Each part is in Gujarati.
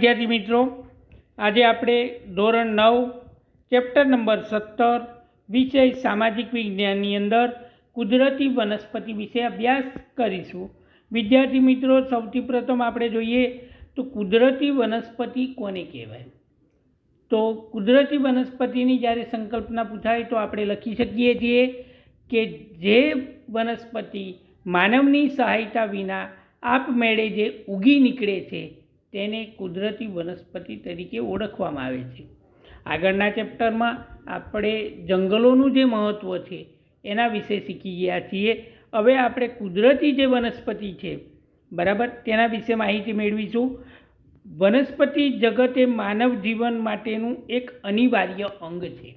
વિદ્યાર્થી મિત્રો, આજે આપણે ધોરણ 9 ચેપ્ટર નંબર 17 વિષય સામાજિક વિજ્ઞાનની અંદર કુદરતી વનસ્પતિ વિશે અભ્યાસ કરીશું. વિદ્યાર્થી મિત્રો, સૌથી પ્રથમ આપણે જોઈએ તો કુદરતી વનસ્પતિ કોને કહેવાય. તો કુદરતી વનસ્પતિની જ્યારે સંકલ્પના પૂછાય તો આપણે લખી શકીએ છીએ કે જે વનસ્પતિ માનવની સહાયતા વિના આપમેળે જે ઉગી નીકળે છે તેને કુદરતી વનસ્પતિ તરીકે ઓળખવામાં આવે છે. આગળના ચેપ્ટરમાં આપણે જંગલોનું જે મહત્ત્વ છે એના વિશે શીખી ગયા છીએ. હવે આપણે કુદરતી જે વનસ્પતિ છે બરાબર તેના વિશે માહિતી મેળવીશું. વનસ્પતિ જગત એ માનવ જીવન માટેનું એક અનિવાર્ય અંગ છે,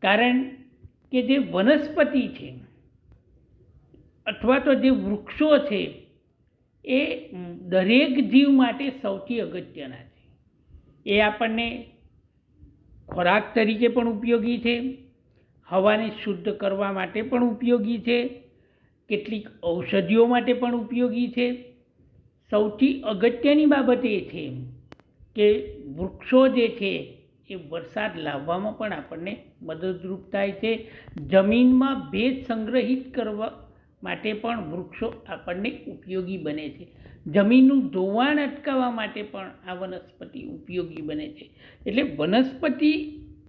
કારણ કે જે વનસ્પતિ છે અથવા તો જે વૃક્ષો છે એ દરેક જીવ માટે સૌથી અગત્યના છે. એ આપણને ખોરાક તરીકે પણ ઉપયોગી છે, હવાને શુદ્ધ કરવા માટે પણ ઉપયોગી છે, કેટલીક ઔષધિઓ માટે પણ ઉપયોગી છે. સૌથી અગત્યની બાબત એ છે કે વૃક્ષો જે છે એ વરસાદ લાવવામાં પણ આપણને મદદરૂપ થાય છે. જમીનમાં ભેજ સંગ્રહિત કરવા માટે પણ વૃક્ષો આપણને ઉપયોગી બને છે. જમીનનું ધોવાણ અટકાવવા માટે પણ આ વનસ્પતિ ઉપયોગી બને છે. એટલે વનસ્પતિ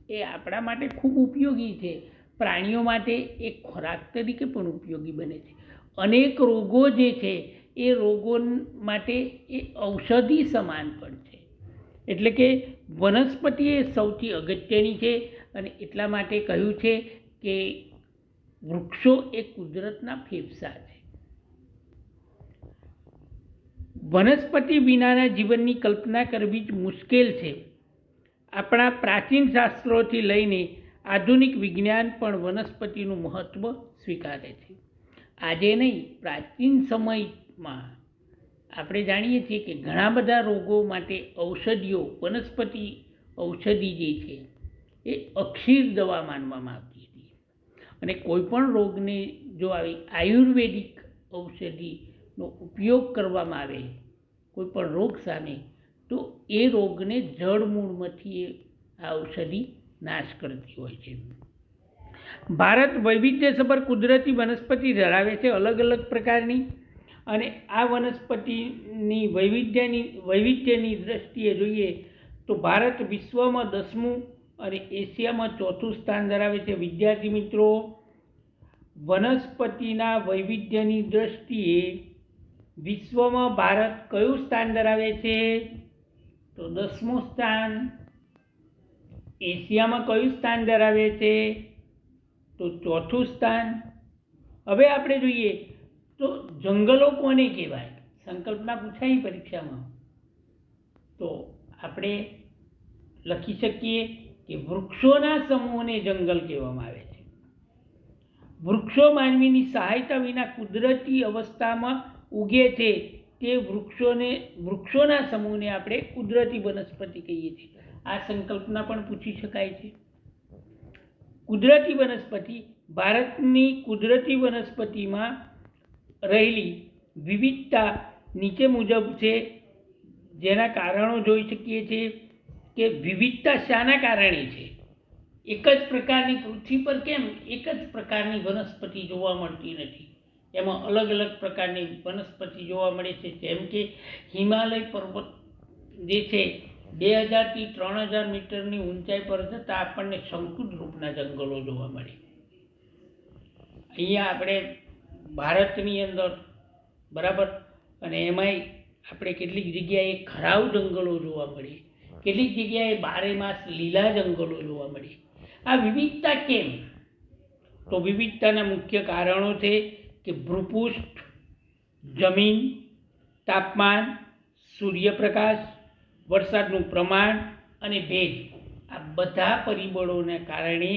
એ આપણા માટે ખૂબ ઉપયોગી છે. પ્રાણીઓ માટે એક ખોરાક તરીકે પણ ઉપયોગી બને છે. અનેક રોગો જે છે એ રોગો માટે એ ઔષધિ સમાન પણ છે. એટલે કે વનસ્પતિ એ સૌથી અગત્યની છે અને એટલા માટે કહ્યું છે કે વૃક્ષો એ કુદરતના ફેફસા છે. વનસ્પતિ વિનાના જીવનની કલ્પના કરવી જ મુશ્કેલ છે. આપણા પ્રાચીન શાસ્ત્રોથી લઈને આધુનિક વિજ્ઞાન પણ વનસ્પતિનું મહત્ત્વ સ્વીકારે છે. આજે નહીં, પ્રાચીન સમયમાં આપણે જાણીએ છીએ કે ઘણા બધા રોગો માટે ઔષધિઓ, વનસ્પતિ ઔષધિ જે છે એ અક્ષીર દવા માનવામાં આવતી હતી. અને કોઈ પણ રોગને જો આવી આયુર્વેદિક ઔષધિનો ઉપયોગ કરવામાં આવે કોઈ પણ રોગ સામે, તો એ રોગને જડમૂળમાંથી આ ઔષધિ નાશ કરતી હોય છે. ભારત વૈવિધ્યસભર કુદરતી વનસ્પતિ ધરાવે છે, અલગ અલગ પ્રકારની. અને આ વનસ્પતિની વૈવિધ્યની દ્રષ્ટિએ જોઈએ તો ભારત વિશ્વમાં 10મું અને એશિયામાં 4થું સ્થાન ધરાવે છે. વિદ્યાર્થી મિત્રો, વનસ્પતિના વૈવિધ્યની દ્રષ્ટિએ વિશ્વમાં ભારત કયું સ્થાન ધરાવે છે? તો 10મું સ્થાન. એશિયામાં કયું સ્થાન ધરાવે છે? તો 4થું સ્થાન. હવે આપણે જોઈએ તો જંગલો કોને કહેવાય? સંકલ્પના પૂછાઈ પરીક્ષામાં તો આપણે લખી શકીએ કે વૃક્ષોના સમૂહને જંગલ કહેવામાં આવે છે. વૃક્ષો માનવીની સહાયતા વિના કુદરતી અવસ્થામાં ઉગે છે તે વૃક્ષોના સમૂહને આપણે કુદરતી વનસ્પતિ કહીએ છીએ. આ સંકલ્પના પણ પૂછી શકાય છે. કુદરતી વનસ્પતિ ભારતની કુદરતી વનસ્પતિમાં રહેલી વિવિધતા નીચે મુજબ છે, જેના કારણો જોઈ શકીએ છીએ કે વિવિધતા શાના કારણે છે. એક જ પ્રકારની પૃથ્વી પર કેમ એક જ પ્રકારની વનસ્પતિ જોવા મળતી નથી? એમાં અલગ અલગ પ્રકારની વનસ્પતિ જોવા મળે છે. જેમ કે હિમાલય પર્વત જે છે 2000થી 3000 મીટરની ઊંચાઈ પર જતાં આપણને શંકુદ્રુપના જંગલો જોવા મળે. અહીંયા આપણે ભારતની અંદર બરાબર, અને એમાંય આપણે કેટલીક જગ્યાએ ખરાવ જંગલો જોવા મળે, કેટલીક જગ્યાએ 12 માસ લીલા જંગલો જોવા મળે. આ વિવિધતા કેમ? તો વિવિધતાના મુખ્ય કારણો છે કે ભૂપૃષ્ઠ, જમીન, તાપમાન, સૂર્યપ્રકાશ, વરસાદનું પ્રમાણ અને ભેજ. આ બધા પરિબળોને કારણે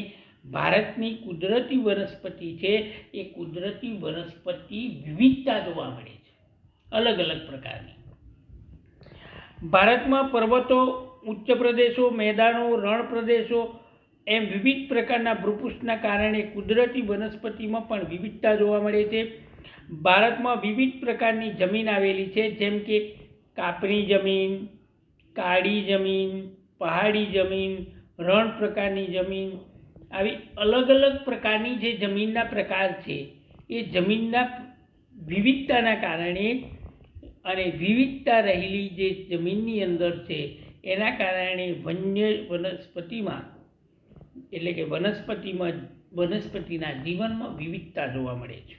ભારતની કુદરતી વનસ્પતિ છે એ કુદરતી વનસ્પતિ વિવિધતા જોવા મળે છે, અલગ અલગ પ્રકારની. ભારતમાં પર્વતો, ઉચ્ચ પ્રદેશો, મેદાનો, રણ પ્રદેશો એમ વિવિધ પ્રકારના ભૂપૃષ્ઠના કારણે કુદરતી વનસ્પતિમાં પણ વિવિધતા જોવા મળે છે. ભારતમાં વિવિધ પ્રકારની જમીન આવેલી છે, જેમ કે કાપણી જમીન, કાળી જમીન, પહાડી જમીન, રણ પ્રકારની જમીન, આવી અલગ અલગ પ્રકારની જે જમીનના પ્રકાર છે એ જમીનના વિવિધતાના કારણે અને વિવિધતા રહેલી જે જમીનની અંદર છે એના કારણે વન્ય વનસ્પતિમાં એટલે કે વનસ્પતિના જીવનમાં વિવિધતા જોવા મળે છે.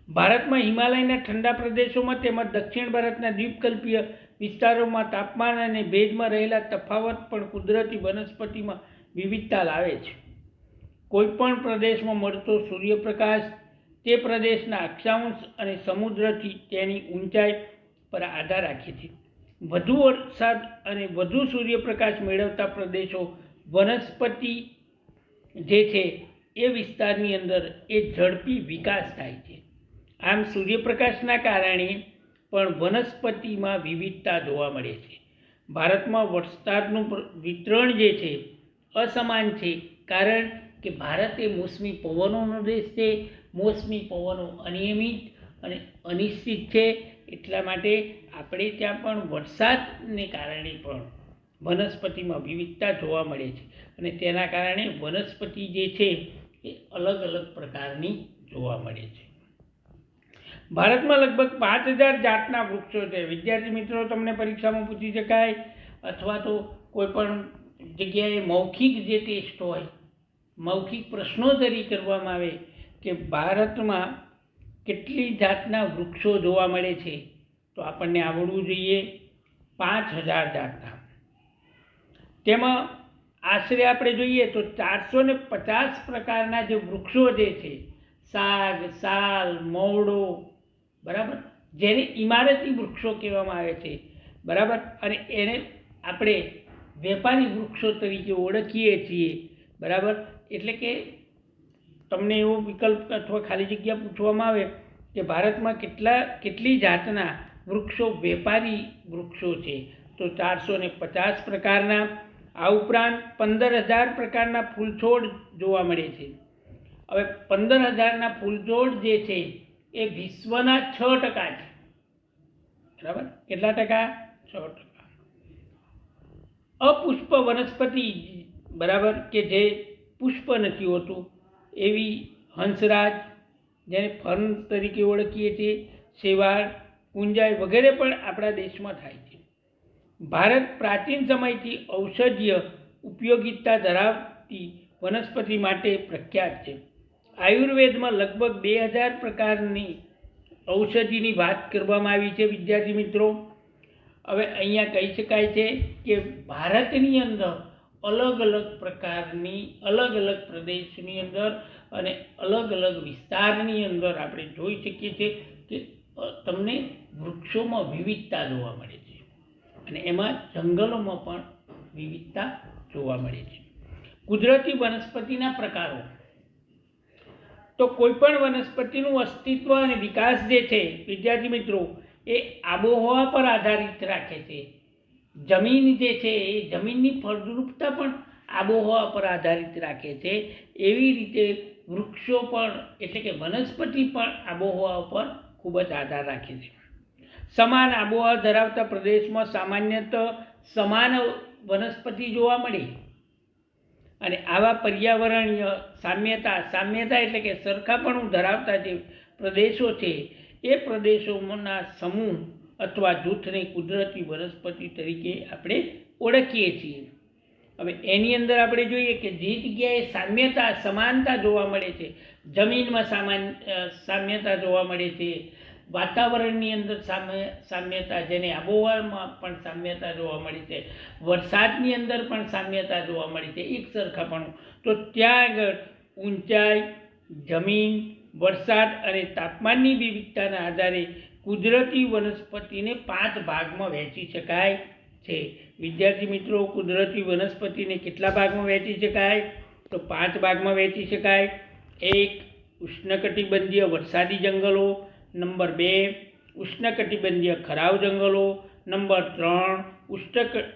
ભારતમાં હિમાલયના ઠંડા પ્રદેશોમાં તેમજ દક્ષિણ ભારતના દ્વીપકલ્પીય વિસ્તારોમાં તાપમાન અને ભેજમાં રહેલા તફાવત પણ કુદરતી વનસ્પતિમાં વિવિધતા લાવે છે. કોઈપણ પ્રદેશમાં મળતો સૂર્યપ્રકાશ તે પ્રદેશના અક્ષાંશ અને સમુદ્રથી તેની ઊંચાઈ પર આધાર રાખે છે. વધુ વરસાદ અને વધુ સૂર્યપ્રકાશ મેળવતા પ્રદેશો વનસ્પતિ જે છે એ વિસ્તારની અંદર એ ઝડપી વિકાસ થાય છે. આમ સૂર્યપ્રકાશના કારણે પણ વનસ્પતિમાં વિવિધતા જોવા મળે છે. ભારતમાં વરસાદનું વિતરણ જે છે અસમાન છે, કારણ કે ભારત એ મોસમી પવનોનો દેશ છે. મોસમી પવનો અનિયમિત અને અનિશ્ચિત છે, એટલા માટે આપણે ત્યાં પણ વરસાદને કારણે પણ વનસ્પતિમાં વિવિધતા જોવા મળે છે અને તેના કારણે વનસ્પતિ જે છે એ અલગ અલગ પ્રકારની જોવા મળે છે. ભારતમાં લગભગ 5000 જાતના વૃક્ષો છે. વિદ્યાર્થી મિત્રો, તમને પરીક્ષામાં પૂછી શકાય અથવા તો કોઈ પણ જગ્યાએ મૌખિક જે ટેસ્ટ હોય, મૌખિક પ્રશ્નોત્તરી કરવામાં આવે કે ભારતમાં કેટલી જાતના વૃક્ષો જોવા મળે છે, તો આપણને આવડવું જોઈએ 5000 જાતના. તેમાં આશરે આપણે જોઈએ તો 450 પ્રકારના જે વૃક્ષો જે છે, સાગ, સાલ, મવડો, બરાબર, જેને ઇમારતી વૃક્ષો કહેવામાં આવે છે, બરાબર, અને એને આપણે વેપારી વૃક્ષો તરીકે ઓળખીએ છીએ, બરાબર. એટલે કે તમને એવો વિકલ્પ અથવા ખાલી જગ્યા પૂછવામાં આવે કે ભારતમાં કેટલી જાતના વૃક્ષો વેપારી વૃક્ષો છે, તો 450 પ્રકારના. આ ઉપરાંત 15000 પ્રકારના ફૂલછોડ જોવા મળે છે. હવે 15000ના ફૂલછોડ જે છે એ વિશ્વના 6% છે, બરાબર. કેટલા ટકા? 6%. અપુષ્પ વનસ્પતિ, બરાબર, કે જે પુષ્પ નથી હોતું એવી હંસરાજ, જેને ફર્ન તરીકે ઓળખીએ છીએ, શેવાળ, કુંજાઈ વગેરે પણ આપણા દેશમાં થાય છે. ભારત પ્રાચીન સમયથી ઔષધીય ઉપયોગિતા ધરાવતી વનસ્પતિ માટે પ્રખ્યાત છે. આયુર્વેદમાં લગભગ 2000 પ્રકારની ઔષધિની વાત કરવામાં આવી છે. વિદ્યાર્થી મિત્રો, હવે અહીંયા કહી શકાય છે કે ભારતની અંદર અલગ અલગ પ્રકારની, અલગ અલગ પ્રદેશની અંદર અને અલગ અલગ વિસ્તારની અંદર આપણે જોઈ શકીએ છીએ કે તમને વૃક્ષોમાં વિવિધતા જોવા મળે છે અને એમાં જંગલોમાં પણ વિવિધતા જોવા મળે છે. કુદરતી વનસ્પતિના પ્રકારો. તો કોઈ પણ વનસ્પતિનું અસ્તિત્વ અને વિકાસ જે છે, વિદ્યાર્થી મિત્રો, એ આબોહવા પર આધારિત રાખે છે. જમીન જે છે એ જમીનની ફળદ્રુપતા પણ આબોહવા પર આધારિત રાખે છે. એવી રીતે વૃક્ષો પણ એટલે કે વનસ્પતિ પણ આબોહવા પર ખૂબ જ આધાર રાખે છે. સમાન આબોહવા ધરાવતા પ્રદેશમાં સામાન્યતઃ સમાન વનસ્પતિ જોવા મળે અને આવા પર્યાવરણીય સામ્યતા એટલે કે સરખાપણું ધરાવતા જે પ્રદેશો છે એ પ્રદેશોના સમૂહ અથવા જૂથને કુદરતી વનસ્પતિ તરીકે આપણે ઓળખીએ છીએ. હવે એની અંદર આપણે જોઈએ કે જે જગ્યાએ સમાનતા જોવા મળે છે, જમીનમાં સામ્યતા જોવા મળે છે, વાતાવરણની અંદર સામ્યતા, જેને આબોહવામાં પણ સામ્યતા જોવા મળે છે, વરસાદની અંદર પણ સામ્યતા જોવા મળે છે, એક સરખાપણું, તો ત્યાં આગળ ઊંચાઈ, જમીન, વરસાદ અને તાપમાનની વિવિધતાના આધારે કુદરતી વનસ્પતિને 5 ભાગમાં વહેંચી શકાય છે. વિદ્યાર્થી મિત્રો, કુદરતી વનસ્પતિને કેટલા ભાગમાં વહેંચી શકાય? તો 5 ભાગમાં વહેંચી શકાય. 1. ઉષ્ણકટિબંધીય વરસાદી જંગલો. નંબર 2. ઉષ્ણકટિબંધીય ખરાવ જંગલો. નંબર 3.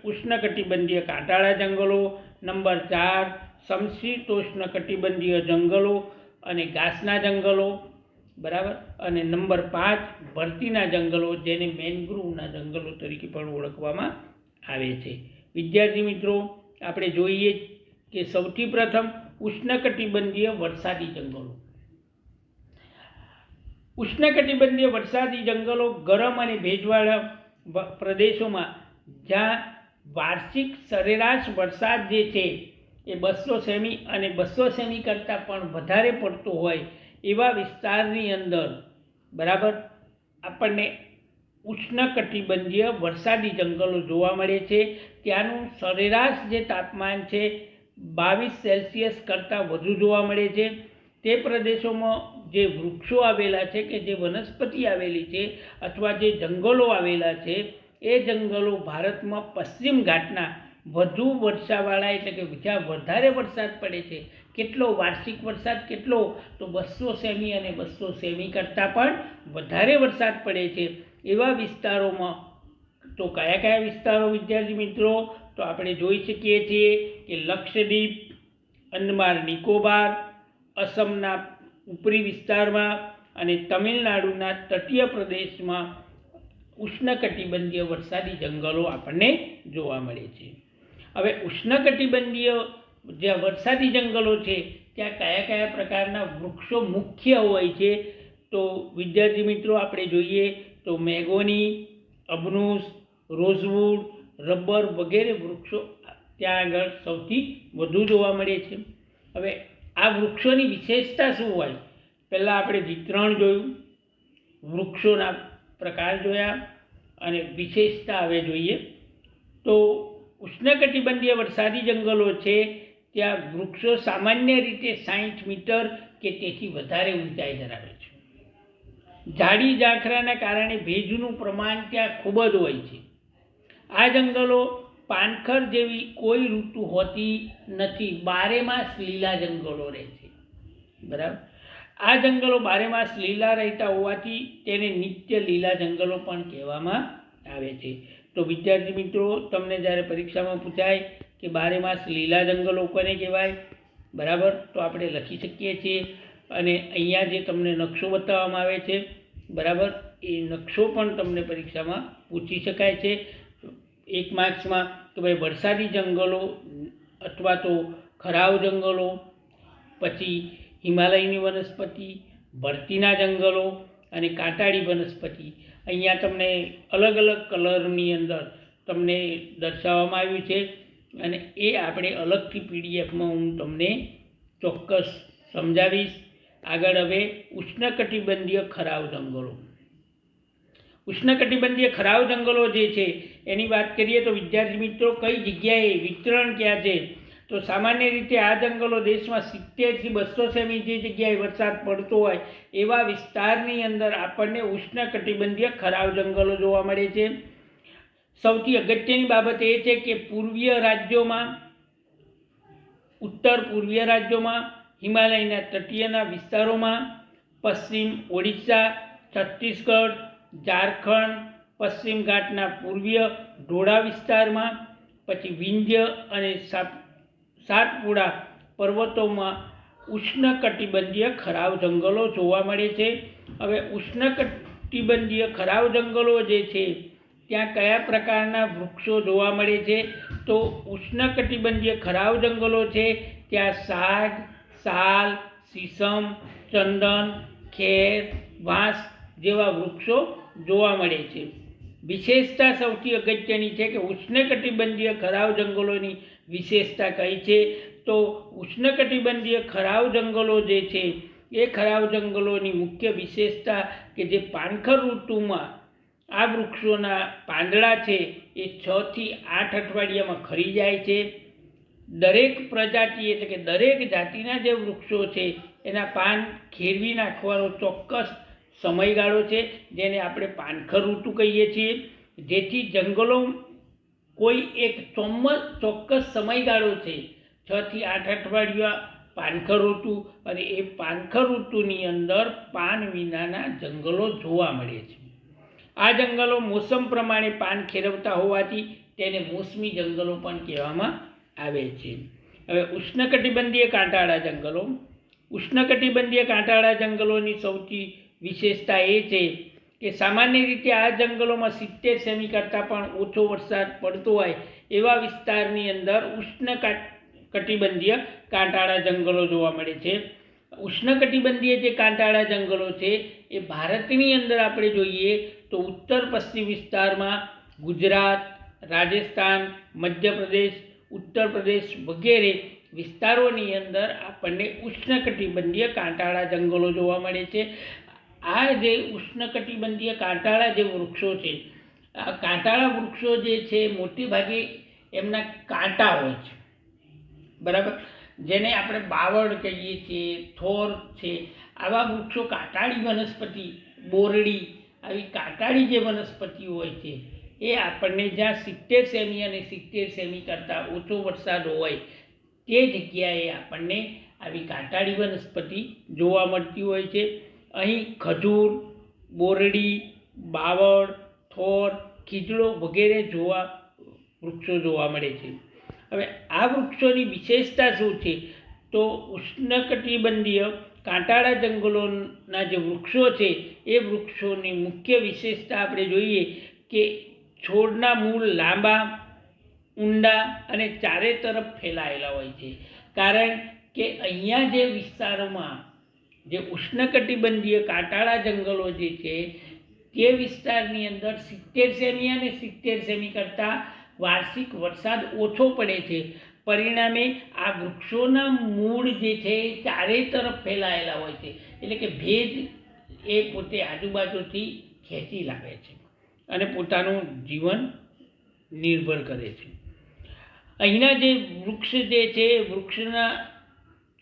ઉષ્ણકટિબંધીય કાંટાળા જંગલો. નંબર 4. સમશીતોષ્ણકટિબંધીય જંગલો અને ઘાસના જંગલો, બરાબર. અને નંબર 5 ભરતીના જંગલો, જેને મેનગ્રુવના જંગલો તરીકે પણ ઓળખવામાં આવે છે. વિદ્યાર્થી મિત્રો, આપણે જોઈએ કે સૌથી પ્રથમ ઉષ્ણકટિબંધીય વરસાદી જંગલો. ઉષ્ણકટિબંધીય વરસાદી જંગલો ગરમ અને ભેજવાળા પ્રદેશોમાં જ્યાં વાર્ષિક સરેરાશ વરસાદ જે છે એ 200 સેમી અને 200 સેમી કરતાં પણ વધારે પડતો હોય એવા વિસ્તારની અંદર બરાબર આપણને ઉષ્ણકટિબંધીય વરસાદી જંગલો જોવા મળે છે. ત્યાંનું સરેરાશ જે તાપમાન છે 22 સેલ્સિયસ કરતાં વધુ જોવા મળે છે. તે પ્રદેશોમાં જે વૃક્ષો આવેલા છે કે જે વનસ્પતિ આવેલી છે અથવા જે જંગલો આવેલા છે એ જંગલો ભારતમાં પશ્ચિમ ઘાટના વધુ વર્ષાવાળા એટલે કે જ્યાં વધારે વરસાદ પડે છે. કેટલો વાર્ષિક વરસાદ કેટલો? તો 200 સેમી અને 200 સેમી કરતાં પણ વધારે વરસાદ પડે છે એવા વિસ્તારોમાં. તો કયા કયા વિસ્તારો વિદ્યાર્થી મિત્રો? તો આપણે જોઈ શકીએ છીએ કે લક્ષદ્વીપ, અંદમાન નિકોબાર, અસમના ઉપરી વિસ્તારમાં અને તમિલનાડુના તટીય પ્રદેશમાં ઉષ્ણકટિબંધીય વરસાદી જંગલો આપણને જોવા મળે છે. હવે ઉષ્ણકટિબંધીય જે વરસાદી જંગલો છે ત્યાં કયા કયા પ્રકારના વૃક્ષો મુખ્ય હોય છે? તો વિદ્યાર્થી મિત્રો આપણે જોઈએ તો મેગોની, અબનુસ, રોઝવુડ, રબર વગેરે વૃક્ષો ત્યાં આગળ સૌથી વધુ જોવા મળે છે. હવે આ વૃક્ષોની વિશેષતા શું હોય? પહેલાં આપણે વિતરણ જોયું, વૃક્ષોના પ્રકાર જોયા અને વિશેષતા હવે જોઈએ. તો ઉષ્ણકટિબંધીય વરસાદી જંગલો છે ત્યાં વૃક્ષો સામાન્ય રીતે 60 મીટર કે તેથી વધારે ઊંચાઈ ધરાવે છે. ઝાડી ઝાંખરાના કારણે ભેજનું પ્રમાણ ત્યાં ખૂબ જ હોય છે. આ જંગલો પાનખર જેવી કોઈ ઋતુ હોતી નથી, 12 માસ લીલા જંગલો રહે છે. બરાબર, આ જંગલો 12 માસ લીલા રહેતા હોવાથી તેને નિત્ય લીલા જંગલો પણ કહેવામાં આવે છે. તો વિદ્યાર્થી મિત્રો, તમને જ્યારે પરીક્ષામાં પૂછાય કે 12 માસ લીલા જંગલો કોને કહેવાય, બરાબર, તો આપણે લખી શકીએ છીએ. અને અહીંયા જે તમને નકશો બતાવવામાં આવે છે, બરાબર, એ નકશો પણ તમને પરીક્ષામાં પૂછી શકાય છે 1 માર્ક્સમાં કે ભાઈ વરસાદી જંગલો અથવા તો ખરાવ જંગલો, પછી હિમાલયની વનસ્પતિ, ભરતીના જંગલો અને કાંટાળી વનસ્પતિ. અહીંયા તમને અલગ અલગ કલરની અંદર તમને દર્શાવવામાં આવ્યું છે અને એ આપણે અલગથી પીડીએફમાં હું તમને ચોક્કસ સમજાવીશ. આગળ હવે ઉષ્ણકટિબંધીય ખરાવ જંગલો. ઉષ્ણકટિબંધીય ખરાવ જંગલો જે છે એની વાત કરીએ તો વિદ્યાર્થી મિત્રો કઈ જગ્યાએ વિતરણ ક્યાં છે? તો સામાન્ય રીતે આ જંગલો દેશમાં 70 થી 200 સેમી જે જગ્યાએ વરસાદ પડતો હોય એવા વિસ્તારની અંદર આપણને ઉષ્ણકટિબંધીય ખરાવ જંગલો જોવા મળે છે. સૌથી અગત્યની બાબત એ છે કે પૂર્વીય રાજ્યોમાં, ઉત્તર પૂર્વીય રાજ્યોમાં, હિમાલયના તટીયના વિસ્તારોમાં, પશ્ચિમ ઓડિશા, છત્તીસગઢ, ઝારખંડ, પશ્ચિમ ઘાટના પૂર્વીય ઢોળા વિસ્તારમાં, પછી વિંધ્ય અને સાતપુડા પર્વતોમાં ઉષ્ણકટિબંધીય ખરાવ જંગલો જોવા મળે છે. હવે ઉષ્ણકટિબંધીય ખરાવ જંગલો જે છે ત્યાં કયા પ્રકારના વૃક્ષો જોવા મળે છે? તો ઉષ્ણકટિબંધીય ખરાવ જંગલો છે ત્યાં સાગ, સાલ, સીસમ, ચંદન, ખેર, વાંસ જેવા વૃક્ષો જોવા મળે છે. વિશેષતા સૌથી અગત્યની છે કે ઉષ્ણકટિબંધીય ખરાવ જંગલોની વિશેષતા કઈ છે? તો ઉષ્ણકટિબંધીય ખરાવ જંગલો જે છે એ ખરાવ જંગલોની મુખ્ય વિશેષતા કે જે પાનખર ઋતુમાં આ વૃક્ષોના પાંદડા છે એ 6 થી 8 અઠવાડિયામાં ખરી જાય છે. દરેક પ્રજાતિ એટલે કે દરેક જાતિના જે વૃક્ષો છે એના પાન ખેરવી નાખવાનો ચોક્કસ સમયગાળો છે જેને આપણે પાનખર ઋતુ કહીએ છીએ. જેથી જંગલો કોઈ એક ચોક્કસ સમયગાળો છે 6 થી 8 અઠવાડિયા પાનખર ઋતુ, અને એ પાનખર ઋતુની અંદર પાન વિનાના જંગલો જોવા મળે છે. આ જંગલો મોસમ પ્રમાણે પાન ખેરવતા હોવાથી તેને મોસમી જંગલો પણ કહેવામાં આવે છે. હવે ઉષ્ણકટિબંધીય કાંટાળા જંગલો. ઉષ્ણકટિબંધીય કાંટાળા જંગલોની સૌથી વિશેષતા એ છે કે સામાન્ય રીતે આ જંગલોમાં 70 સેમી કરતાં પણ ઓછો વરસાદ પડતો હોય એવા વિસ્તારની અંદર ઉષ્ણકટિબંધીય કાંટાળા જંગલો જોવા મળે છે. ઉષ્ણકટિબંધીય જે કાંટાળા જંગલો છે એ ભારતની અંદર આપણે જોઈએ તો ઉત્તર પશ્ચિમ વિસ્તારમાં ગુજરાત, રાજસ્થાન, મધ્યપ્રદેશ, ઉત્તર પ્રદેશ વગેરે વિસ્તારોની અંદર આપણને ઉષ્ણકટિબંધીય કાંટાળા જંગલો જોવા મળે છે. આ જે ઉષ્ણકટિબંધીય કાંટાળા જે વૃક્ષો છે, આ કાંટાળા વૃક્ષો જે છે મોટે ભાગે એમના કાંટા હોય છે, બરાબર, જેને આપણે બાવળ કહીએ છીએ, થોર છે. આવા વૃક્ષો કાંટાળી વનસ્પતિ, બોરડી, આવી કાંટાળી જે વનસ્પતિ હોય છે એ આપણને જ્યાં 70 સેમી અને 70 સેમી કરતાં ઓછો વરસાદ હોય તે જગ્યાએ આપણને આવી કાંટાળી વનસ્પતિ જોવા મળતી હોય છે. અહીં ખજૂર, બોરડી, બાવળ, થોર, ખીજડો વગેરે વૃક્ષો જોવા મળે છે. હવે આ વૃક્ષોની વિશેષતા શું છે? તો ઉષ્ણકટિબંધીય કાંટાળા જંગલોના જે વૃક્ષો છે એ વૃક્ષોની મુખ્ય વિશેષતા આપણે જોઈએ કે છોડના મૂળ લાંબા, ઊંડા અને ચારે તરફ ફેલાયેલા હોય છે. કારણ કે અહીંયા જે વિસ્તારોમાં જે ઉષ્ણકટિબંધીય કાંટાળા જંગલો જે છે તે વિસ્તારની અંદર 70 સેમી અને 70 સેમી કરતાં વાર્ષિક વરસાદ ઓછો પડે છે. પરિણામે આ વૃક્ષોના મૂળ જે છે એ ચારે તરફ ફેલાયેલા હોય છે, એટલે કે ભેજ એ પોતે આજુબાજુથી ખેંચી લાવે છે અને પોતાનું જીવન નિર્ભર કરે છે. અહીંના જે વૃક્ષ જે છે વૃક્ષના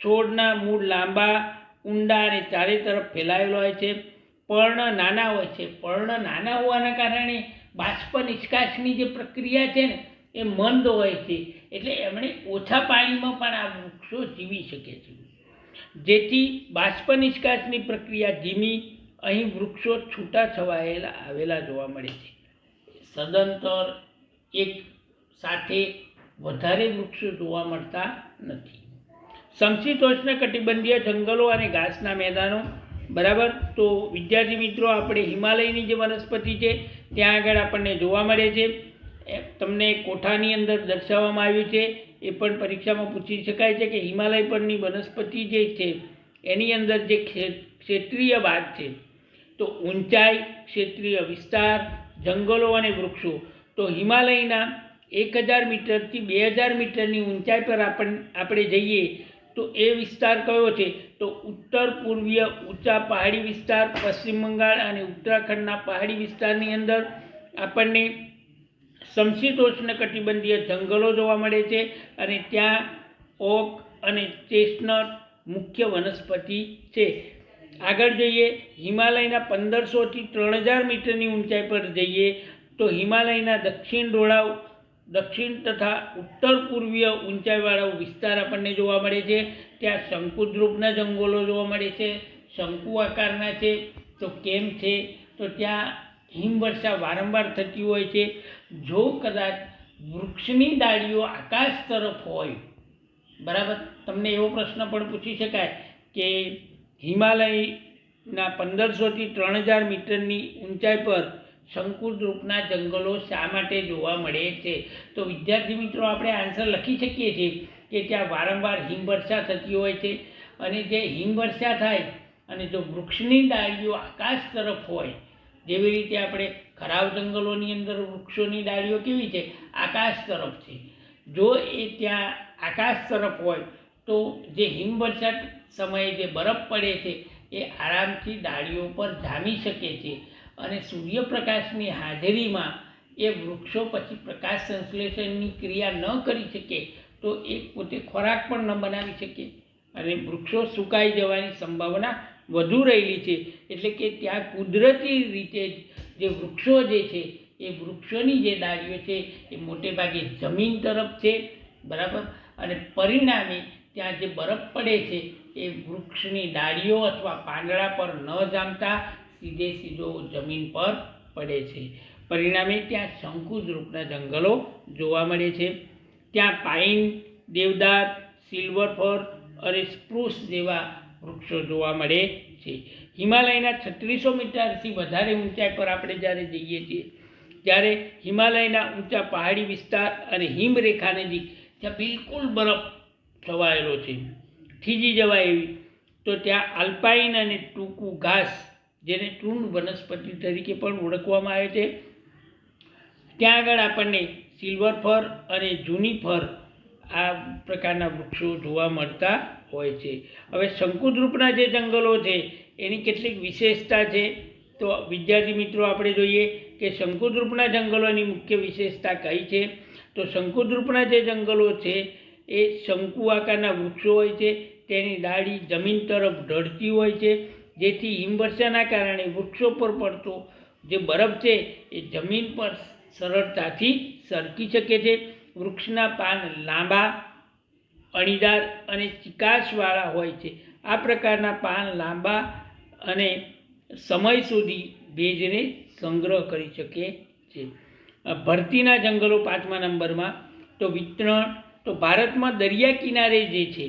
છોડના મૂળ લાંબા, ઊંડા અને ચારે તરફ ફેલાયેલો હોય છે. પર્ણ નાના હોય છે. પર્ણ નાના હોવાના કારણે બાષ્પ નિષ્કાશની જે પ્રક્રિયા છે ને એ મંદ હોય છે, એટલે એમણે ઓછા પાણીમાં પણ આ વૃક્ષો જીવી શકે છે, જેથી બાષ્પ નિષ્કાશની પ્રક્રિયા ધીમી. અહીં વૃક્ષો છૂટા છવાયેલા આવેલા જોવા મળે છે. સદંતર એક સાથે વધારે વૃક્ષો જોવા મળતા નથી. સમશીતોષ્ણ કટિબંધીય જંગલો અને ઘાસના મેદાનો, બરાબર. તો વિદ્યાર્થી મિત્રો, આપણે હિમાલયની જે વનસ્પતિ છે ત્યાં આગળ આપણને જોવા મળે છે. તમને કોઠાની અંદર દર્શાવવામાં આવ્યું છે, એ પણ પરીક્ષામાં પૂછી શકાય છે કે હિમાલય પરની વનસ્પતિ જે છે એની અંદર જે ક્ષેત્રીય ભાગ છે, તો ઊંચાઈ, ક્ષેત્રીય વિસ્તાર, જંગલો અને વૃક્ષો. તો હિમાલયના 1000 મીટરથી 2000 મીટરની ઊંચાઈ પર આપણે જઈએ તો એ વિસ્તાર કયો છે? તો ઉત્તર પૂર્વીય ઊંચા પહાડી વિસ્તાર, પશ્ચિમ બંગાળ અને ઉત્તરાખંડના પહાડી વિસ્તારની અંદર આપણને સમશીતોષ્ણ કટિબંધીય જંગલો જોવા મળે છે અને ત્યાં ઓક અને ચેસ્ટનટ મુખ્ય વનસ્પતિ છે. આગળ જોઈએ, હિમાલયના 1500થી 3000 મીટરની ઊંચાઈ પર જઈએ તો હિમાલયના દક્ષિણ તથા ઉત્તર પૂર્વીય ઊંચાઈવાળો વિસ્તાર આપણને જોવા મળે છે. ત્યાં શંકુદ્રુપના જંગલો જોવા મળે છે, શંકુ આકારના છે. તો કેમ છે? તો ત્યાં હિમવર્ષા વારંવાર થતી હોય છે. જો કદાચ વૃક્ષની ડાળીઓ આકાશ તરફ હોય, બરાબર, તમને એવો પ્રશ્ન પણ પૂછી શકાય કે હિમાલયના 1500થી 3000 મીટરની ઊંચાઈ પર શંકુદ્રુપના જંગલો શા માટે જોવા મળે છે? તો વિદ્યાર્થી મિત્રો, આપણે આન્સર લખી શકીએ છીએ કે ત્યાં વારંવાર હિમવર્ષા થતી હોય છે, અને જે હિમવર્ષા થાય અને જો વૃક્ષની ડાળીઓ આકાશ તરફ હોય, જેવી રીતે આપણે ખરાબ જંગલોની અંદર વૃક્ષોની ડાળીઓ કેવી છે? આકાશ તરફ છે. જો એ ત્યાં આકાશ તરફ હોય તો જે હિમવર્ષા સમયે જે બરફ પડે છે એ આરામથી ડાળીઓ પર જામી શકે છે, અને સૂર્યપ્રકાશની હાજરીમાં એ વૃક્ષો પછી પ્રકાશ સંશ્લેષણની ક્રિયા ન કરી શકે તો એ પોતે ખોરાક પણ ન બનાવી શકે, અને વૃક્ષો સુકાઈ જવાની સંભાવના વધુ રહેલી છે. એટલે કે ત્યાં કુદરતી રીતે જે વૃક્ષો જે છે એ વૃક્ષોની જે ડાળીઓ છે એ મોટે ભાગે જમીન તરફ છે, બરાબર, અને પરિણામે ત્યાં જે બરફ પડે છે એ વૃક્ષની ડાળીઓ અથવા પાંદડા પર ન જામતા સીધો જમીન પર પડે છે. પરિણામે ત્યાં શંકુદ્રુપના જંગલો જોવા મળે છે. ત્યાં પાઇન, દેવદાર, સિલ્વર ફર અને સ્પ્રૂસ જેવા વૃક્ષો જોવા મળે છે. હિમાલયના 3600 મીટરથી વધારે ઊંચાઈ પર આપણે જ્યારે જઈએ છીએ ત્યારે હિમાલયના ઊંચા પહાડી વિસ્તાર અને હિમરેખા નજીક ત્યાં બિલકુલ બરફ છવાયેલો છે, થીજી જવાય એવી, તો ત્યાં આલ્પાઇન અને ટૂંકું ઘાસ, જેને તૃણ વનસ્પતિ તરીકે પણ ઓળખવામાં આવે છે, ત્યાં આગળ આપણને સિલ્વર ફર અને જુનિફર આ પ્રકારના વૃક્ષો જોવા મળતા હોય છે. હવે શંકુદ્રુપના જે જંગલો છે એની કેટલીક વિશેષતા છે. તો વિદ્યાર્થી મિત્રો આપણે જોઈએ કે શંકુદ્રુપના જંગલોની મુખ્ય વિશેષતા કઈ છે. તો શંકુદ્રુપના જે જંગલો છે એ શંકુ આકારના વૃક્ષો હોય છે, તેની ડાળી જમીન તરફ ઢળતી હોય છે, જેથી હિમવર્ષાના કારણે વૃક્ષો પર પડતો જે બરફ છે એ જમીન પર સરળતાથી સરકી શકે છે. વૃક્ષના પાન લાંબા, અણીદાર અને ચિકાસવાળા હોય છે. આ પ્રકારના પાન લાંબા અને સમય સુધી ભેજને સંગ્રહ કરી શકે છે. ભરતીના જંગલો 5મા નંબરમાં. તો વિતરણ, તો ભારતમાં દરિયા કિનારે જે છે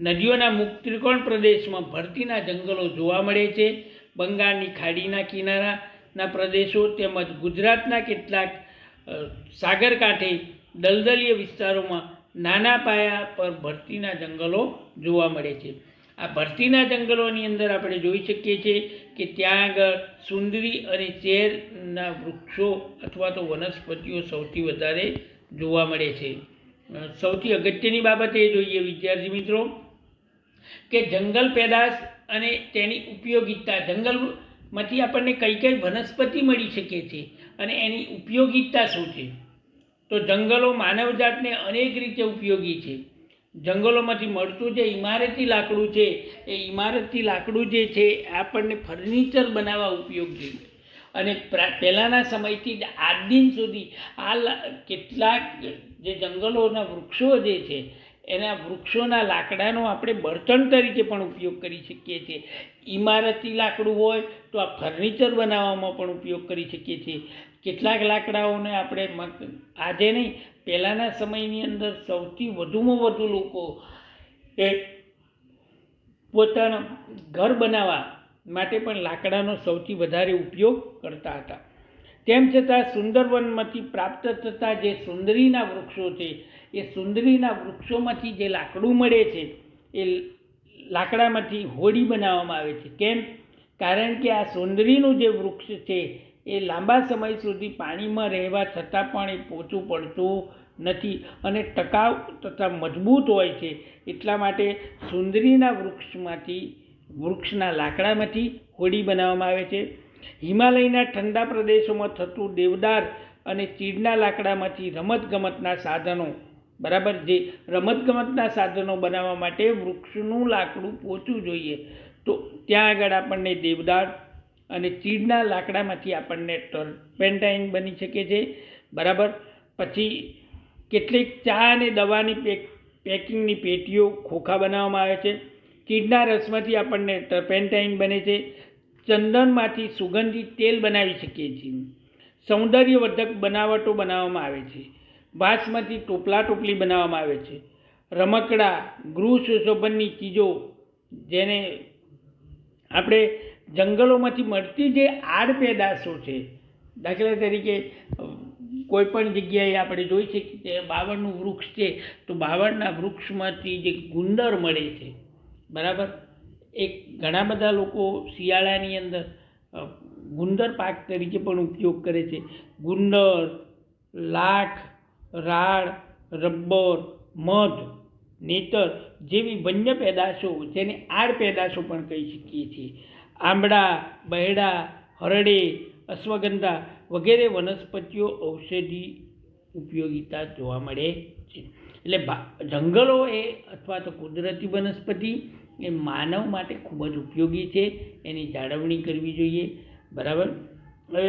નદીઓના મુક્ત ત્રિકોણ પ્રદેશમાં ભરતીના જંગલો જોવા મળે છે. બંગાળની ખાડીના કિનારાના પ્રદેશો તેમજ ગુજરાતના કેટલાક સાગરકાંઠે દલદલીય વિસ્તારોમાં નાના પાયા પર ભરતીના જંગલો જોવા મળે છે. આ ભરતીના જંગલોની અંદર આપણે જોઈ શકીએ છીએ કે ત્યાં આગળ સુંદરી અને ચેરના વૃક્ષો અથવા તો વનસ્પતિઓ સૌથી વધારે જોવા મળે છે. સૌથી અગત્યની બાબત એ જોઈએ વિદ્યાર્થી મિત્રો કે જંગલ પેદાશ અને તેની ઉપયોગિતા. જંગલમાંથી આપણને કઈ કઈ વનસ્પતિ મળી શકે છે અને એની ઉપયોગિતા શું છે. તો જંગલો માનવજાતને અનેક રીતે ઉપયોગી છે. જંગલોમાંથી મળતું જે ઇમારતી લાકડું છે એ ઇમારતી લાકડું જે છે આપણને ફર્નિચર બનાવવા ઉપયોગી છે. અને પહેલાંના સમયથી જ આજ દિન સુધી કેટલાક જે જંગલોના વૃક્ષો જે છે એના વૃક્ષોના લાકડાનો આપણે બળતણ તરીકે પણ ઉપયોગ કરી શકીએ છીએ. ઇમારતી લાકડું હોય તો આ ફર્નિચર બનાવવામાં પણ ઉપયોગ કરી શકીએ છીએ. કેટલાક લાકડાઓને આપણે આજે નહીં, પહેલાંના સમયની અંદર સૌથી વધુમાં વધુ લોકો એ પોતાના ઘર બનાવવા માટે પણ લાકડાનો સૌથી વધારે ઉપયોગ કરતા હતા. તેમ છતાં સુંદરવનમાંથી પ્રાપ્ત થતા જે સુંદરીના વૃક્ષો છે એ સુંદરીના વૃક્ષોમાંથી જે લાકડું મળે છે એ લાકડામાંથી હોડી બનાવવામાં આવે છે. કેમ? કારણ કે આ સુંદરીનું જે વૃક્ષ છે એ લાંબા સમય સુધી પાણીમાં રહેવા છતાં પણ એ પોચું પડતું નથી અને ટકાઉ તથા મજબૂત હોય છે. એટલા માટે સુંદરીના વૃક્ષના લાકડામાંથી હોડી બનાવવામાં આવે છે. હિમાલયના ઠંડા પ્રદેશોમાં થતું દેવદાર અને ચીડના લાકડામાંથી રમતગમતના સાધનો, બરાબર, જે રમતગમતના સાધનો બનાવવા માટે વૃક્ષનું લાકડું પોચું જોઈએ. તો ત્યાં આગળ આપણને દેવદાર અને ચીડના લાકડામાંથી આપણને ટર્પેન્ટાઇન બની શકે છે, બરાબર. પછી કેટલીક ચા અને દવાની પેકિંગની પેટીઓ, ખોખા બનાવવામાં આવે છે. ચીડના રસમાંથી આપણને ટર્પેન્ટાઇન બને છે. ચંદનમાંથી સુગંધિત તેલ બનાવી શકીએ છીએ. સૌંદર્યવર્ધક બનાવટો બનાવવામાં આવે છે. વાંસમાંથી ટોપલા ટોપલી બનાવવામાં આવે છે. રમકડા, ગૃહ સુશોભનની ચીજો, જેને આપણે જંગલોમાંથી મળતી જે આડ પેદાશો છે, દાખલા તરીકે કોઈ પણ જગ્યાએ આપણે જોઈ શકીએ કે બાવળનું વૃક્ષ છે તો બાવળના વૃક્ષમાંથી જે ગુંદર મળે છે, બરાબર, એ ઘણા બધા લોકો શિયાળાની અંદર ગુંદર પાક તરીકે પણ ઉપયોગ કરે છે. ગુંદર, લાખ, રાળ, રબર, મધ, નેતર જેવી વન્ય પેદાશો, જેને આડ પેદાશો પણ કહી શકીએ છીએ. આંબળા, બહેડા, હરડે, અશ્વગંધા વગેરે વનસ્પતિઓ ઔષધિ ઉપયોગિતા જોવા મળે છે. એટલે જંગલો એ અથવા તો કુદરતી વનસ્પતિ એ માનવ માટે ખૂબ જ ઉપયોગી છે. એની જાળવણી કરવી જોઈએ, બરાબર. હવે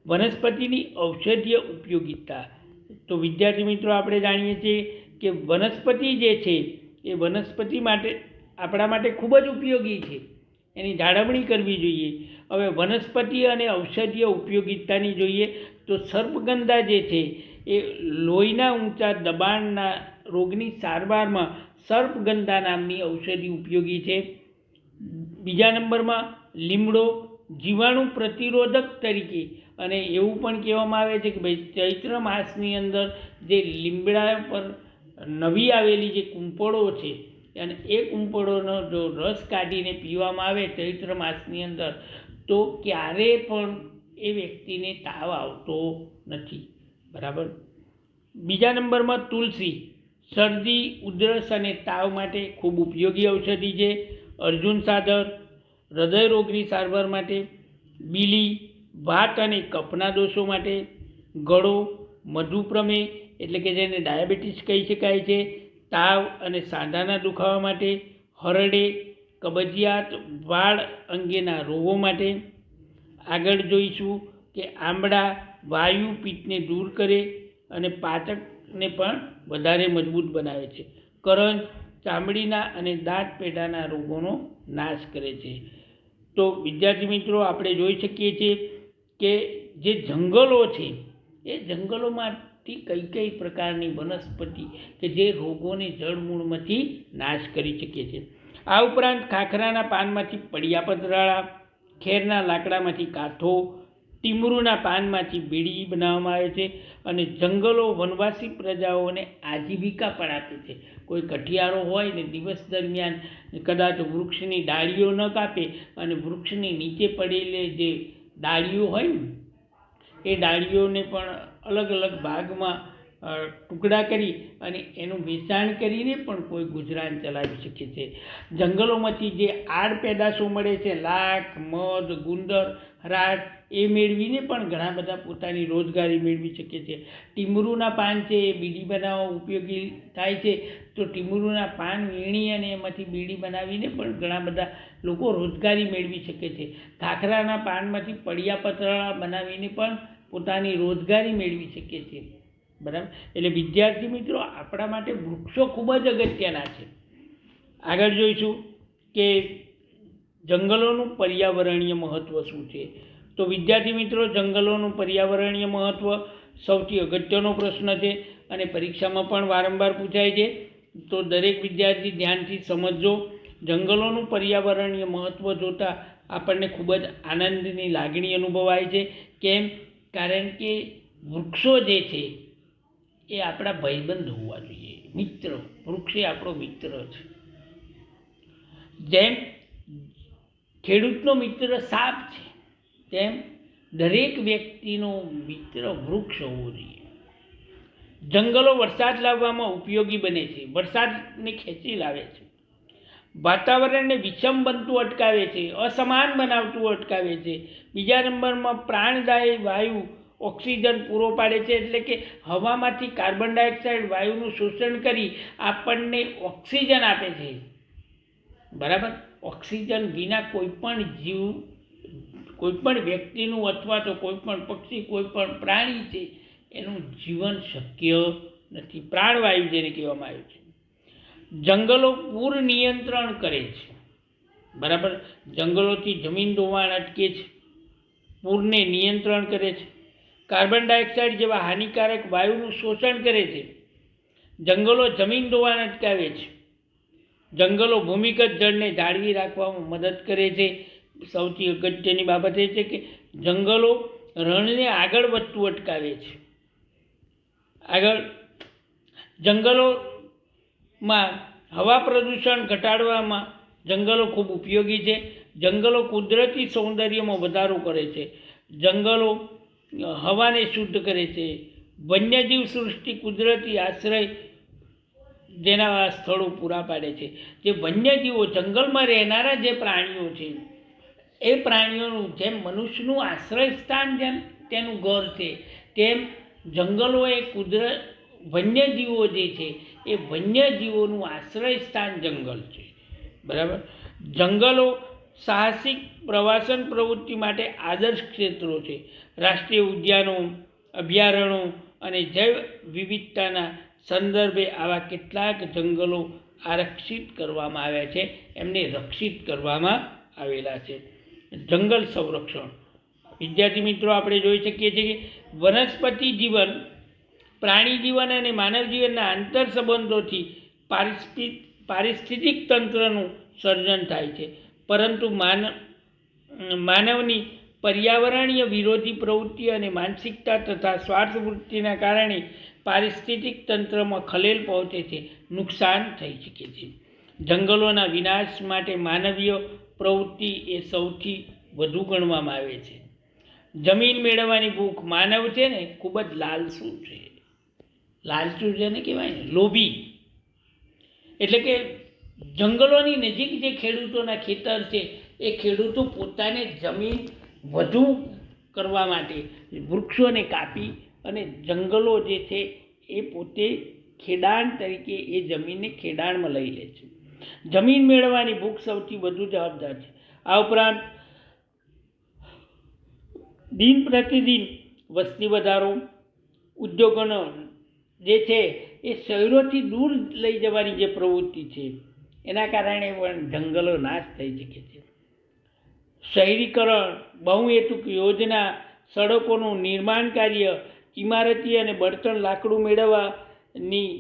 વનસ્પતિની ઔષધીય ઉપયોગિતા. તો વિદ્યાર્થી મિત્રો આપણે જાણીએ છીએ કે વનસ્પતિ જે છે એ વનસ્પતિ માટે આપણા માટે ખૂબ જ ઉપયોગી છે. એની જાળવણી કરવી જોઈએ. હવે વનસ્પતિ અને ઔષધીય ઉપયોગિતાની જોઈએ તો સર્પગંધા જે છે એ લોહીના ઊંચા દબાણના રોગની સારવારમાં સર્પગંધા નામની ઔષધિ ઉપયોગી છે. બીજા નંબરમાં લીમડો જીવાણુ પ્રતિરોધક તરીકે, અને એવું પણ કહેવામાં આવે છે કે ભાઈ ચૈત્ર માસની અંદર જે લીમડા પર નવી આવેલી જે કુંપળો છે અને એ કુંપળોનો જો રસ કાઢીને પીવામાં આવે ચૈત્ર માસની અંદર તો ક્યારે પણ એ વ્યક્તિને તાવ આવતો નથી. બરાબર. બીજા નંબરમાં તુલસી શરદી, ઉધરસ અને તાવ માટે ખૂબ ઉપયોગી ઔષધિ છે. અર્જુન સાદર હૃદય રોગની સારવાર માટે. બીલી વાત અને કફના દોષો માટે. ગળો મધુપ્રમેહ એટલે કે જેને ડાયાબિટીસ કહી શકાય છે, તાવ અને સાંધાના દુખાવા માટે. હરડે કબજિયાત, વાળ અંગેના રોગો માટે. આગળ જોઈશું કે આંબળા વાયુ પિત્તને દૂર કરે અને પાચકને પણ વધારે મજબૂત બનાવે છે. કરંજ ચામડીના અને દાંત પેઢાના રોગોનો નાશ કરે છે. તો વિદ્યાર્થી મિત્રો, આપણે જોઈ શકીએ છીએ કે જે જંગલો છે એ જંગલોમાંથી કઈ કઈ પ્રકારની વનસ્પતિ કે જે રોગોને જળમૂળમાંથી નાશ કરી શકે છે. આ ઉપરાંત ખાખરાના પાનમાંથી પડિયા પતરાળા, ખેરના લાકડામાંથી કાંથો, ટીમરૂના પાનમાંથી બીડી બનાવવામાં આવે છે. અને જંગલો વનવાસી પ્રજાઓને આજીવિકા પણ આપે છે. કોઈ કઠિયારો હોય ને દિવસ દરમિયાન કદાચ વૃક્ષની ડાળીઓ ન કાપે અને વૃક્ષની નીચે પડેલી જે ડાળીઓ હોય ને એ ડાળીઓને પણ અલગ અલગ ભાગમાં ટુકડા કરી અને એનું વેચાણ કરીને પણ કોઈ ગુજરાન ચલાવી શકે છે. જંગલોમાંથી જે આડ પેદાશો મળે છે, લાખ, મધ, ગુંદર, હરાટ, એ મેળવીને પણ ઘણા બધા પોતાની રોજગારી મેળવી શકે છે. ટીમરૂના પાન છે એ બીડી બનાવવા ઉપયોગી થાય છે, તો ટીમરૂના પાન વીણી અને એમાંથી બીડી બનાવીને પણ ઘણા બધા લોકો રોજગારી મેળવી શકે છે. ખાખરાના પાનમાંથી પડિયા પતરાળા બનાવીને પણ પોતાની રોજગારી મેળવી શકે છે. બરાબર. એટલે વિદ્યાર્થી મિત્રો, આપણા માટે વૃક્ષો ખૂબ જ અગત્યના છે. આગળ જોઈશું કે જંગલોનું પર્યાવરણીય મહત્ત્વ શું છે. તો વિદ્યાર્થી મિત્રો, જંગલોનું પર્યાવરણીય મહત્ત્વ સૌથી અગત્યનો પ્રશ્ન છે અને પરીક્ષામાં પણ વારંવાર પૂછાય છે. તો દરેક વિદ્યાર્થી ધ્યાનથી સમજજો. જંગલોનું પર્યાવરણીય મહત્ત્વ જોતાં આપણને ખૂબ જ આનંદની લાગણી અનુભવાય છે. કેમ? કારણ કે વૃક્ષો જે છે એ આપણા ભાઈબંધ હોવા જોઈએ, મિત્ર. વૃક્ષ એ આપણો મિત્ર છે. જેમ ખેડૂતનો મિત્ર સાપ છે તેમ દરેક વ્યક્તિનો મિત્ર વૃક્ષ હોવો જોઈએ. જંગલો વરસાદ લાવવામાં ઉપયોગી બને છે, વરસાદને ખેંચી લાવે છે, વાતાવરણને વિષમ બનતું અટકાવે છે, અસમાન બનાવતું અટકાવે છે. બીજા નંબરમાં પ્રાણદાયી વાયુ ઓક્સિજન પૂરો પાડે છે, એટલે કે હવામાંથી કાર્બન ડાયોક્સાઇડ વાયુનું શોષણ કરી આપણને ઓક્સિજન આપે છે. બરાબર. ઓક્સિજન વિના કોઈપણ જીવ, કોઈપણ વ્યક્તિનું અથવા તો કોઈપણ પક્ષી, કોઈપણ પ્રાણી છે એનું જીવન શક્ય નથી. પ્રાણવાયુ જેને કહેવામાં આવે છે. જંગલો પૂર નિયંત્રણ કરે છે. બરાબર. જંગલોથી જમીન ધોવાણ અટકે છે, પૂરને નિયંત્રણ કરે છે, કાર્બન ડાયોક્સાઇડ જેવા હાનિકારક વાયુનું શોષણ કરે છે. જંગલો જમીન ધોવાણ અટકાવે છે. જંગલો ભૂમિગત જળને જાળવી રાખવામાં મદદ કરે છે. સૌથી અગત્યની બાબત એ છે કે જંગલો રણને આગળ વધતું અટકાવે છે. આગળ જંગલોમાં હવા પ્રદૂષણ ઘટાડવામાં જંગલો ખૂબ ઉપયોગી છે. જંગલો કુદરતી સૌંદર્યમાં વધારો કરે છે. જંગલો હવાને શુદ્ધ કરે છે. વન્યજીવ સૃષ્ટિ કુદરતી આશ્રય જેના સ્થળો પૂરા પાડે છે. જે વન્યજીવો, જંગલમાં રહેનારા જે પ્રાણીઓ છે એ પ્રાણીઓનું જેમ મનુષ્યનું આશ્રય સ્થાન જેમ તેનું ઘર છે, તેમ જંગલો એ વન્યજીવો જે છે એ વન્યજીવોનું આશ્રય સ્થાન જંગલ છે. બરાબર. જંગલો સાહસિક પ્રવાસન પ્રવૃત્તિ માટે આદર્શ ક્ષેત્રો છે. રાષ્ટ્રીય ઉદ્યાનો, અભયારણ્યો અને જૈવ વિવિધતાના સંદર્ભે આવા કેટલાક જંગલો આરક્ષિત કરવામાં આવ્યા છે, એમને રક્ષિત કરવામાં આવેલા છે. જંગલ સંરક્ષણ. વિદ્યાર્થી મિત્રો, આપણે જોઈ શકીએ છીએ કે વનસ્પતિ જીવન, પ્રાણી જીવન અને માનવ જીવનના આંતર સંબંધોથી પારિસ્થિતિક તંત્રનું સર્જન થાય છે. પરંતુ માનવની પર્યાવરણીય વિરોધી પ્રવૃત્તિ અને માનસિકતા તથા સ્વાર્થ વૃત્તિના કારણે પારિસ્થિતિક તંત્રમાં ખલેલ પહોંચે છે, નુકસાન થઈ શકે છે. જંગલોના વિનાશ માટે માનવીય પ્રવૃત્તિ એ સૌથી વધુ ગણવામાં આવે છે. જમીન મેળવવાની ભૂખ. માનવ છે ને ખૂબ જ લાલસુ છે. લાલચુ જેને કહેવાય ને, લોભી. એટલે કે જંગલોની નજીક જે ખેડૂતોના ખેતર છે એ ખેડૂતો પોતાને જમીન વધુ કરવા માટે વૃક્ષોને કાપી અને જંગલો જે છે એ પોતે ખેડાણ તરીકે એ જમીનને ખેડાણમાં લઈ લે છે. જમીન મેળવવાની ભૂખ સૌથી વધુ જવાબદાર છે. આ ઉપરાંત દિન પ્રતિદિન વસ્તી વધારો, ઉદ્યોગોનો જે છે એ શહેરોથી દૂર લઈ જવાની જે પ્રવૃત્તિ છે એના કારણે પણ જંગલો નાશ થઈ શકે છે. શહેરીકરણ, બહુહેતુક યોજના, સડકોનું નિર્માણ કાર્ય, ઇમારતી અને બળતણ લાકડું મેળવવાની